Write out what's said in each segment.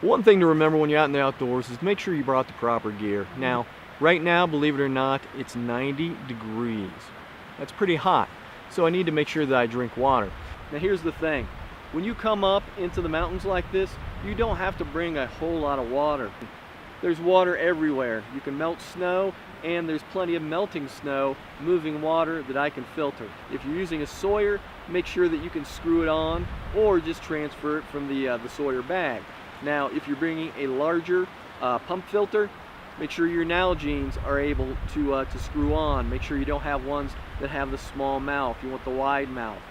One thing to remember when you're out in the outdoors is make sure you brought the proper gear. Now, right now, believe it or not, it's 90 degrees. That's pretty hot. So I need to make sure that I drink water. Now here's the thing. When you come up into the mountains like this, you don't have to bring a whole lot of water. There's water everywhere. You can melt snow, and there's plenty of melting snow, moving water that I can filter. If you're using a Sawyer, make sure that you can screw it on or just transfer it from the Sawyer bag. Now, if you're bringing a larger pump filter, make sure your Nalgene's are able to screw on. Make sure you don't have ones that have the small mouth. You want the wide mouth.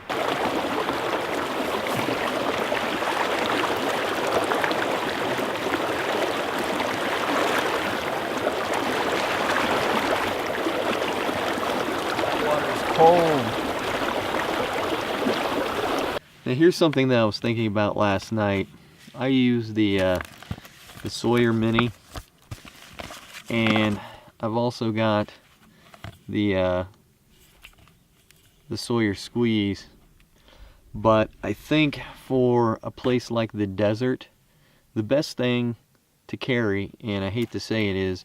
Cold. Now here's something that I was thinking about last night. I used the Sawyer Mini, and I've also got the Sawyer Squeeze. But I think for a place like the desert, the best thing to carry, and I hate to say it is,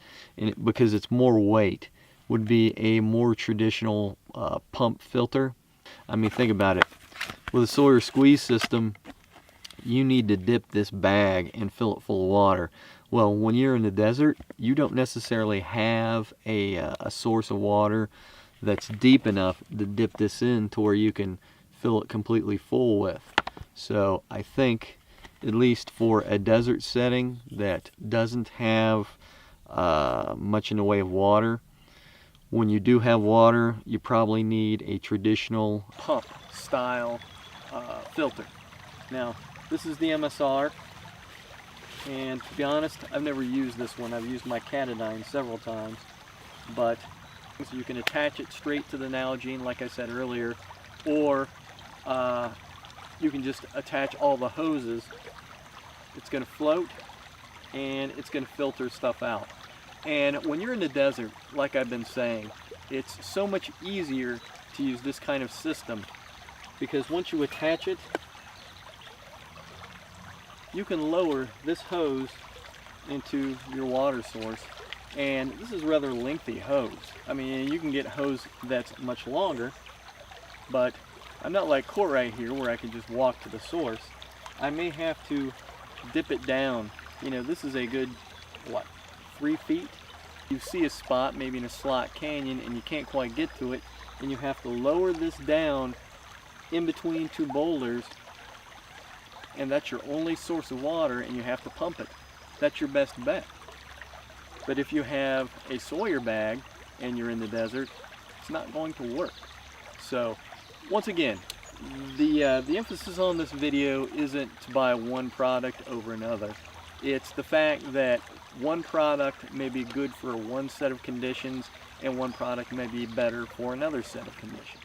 because it's more weight, would be a more traditional pump filter. I mean, think about it. With a Sawyer Squeeze system, you need to dip this bag and fill it full of water. Well, when you're in the desert, you don't necessarily have a source of water that's deep enough to dip this in to where you can fill it completely full with. So I think, at least for a desert setting that doesn't have much in the way of water, when you do have water, you probably need a traditional pump style filter. Now, this is the MSR, and to be honest, I've never used this one. I've used my Catadine several times, but so you can attach it straight to the Nalgene, like I said earlier, or you can just attach all the hoses. It's going to float, and it's going to filter stuff out. And when you're in the desert, like I've been saying, it's so much easier to use this kind of system, because once you attach it, you can lower this hose into your water source. And this is a rather lengthy hose. I mean, you can get hose that's much longer, but I'm not like COAR right here where I can just walk to the source. I may have to dip it down. You know, this is a good, what, 3 feet? You see a spot, maybe in a slot canyon, and you can't quite get to it, and you have to lower this down in between 2 boulders, and that's your only source of water, and you have to pump it. That's your best bet. But if you have a Sawyer bag and you're in the desert, it's not going to work. So once again, the emphasis on this video isn't to buy one product over another. It's the fact that one product may be good for one set of conditions and one product may be better for another set of conditions.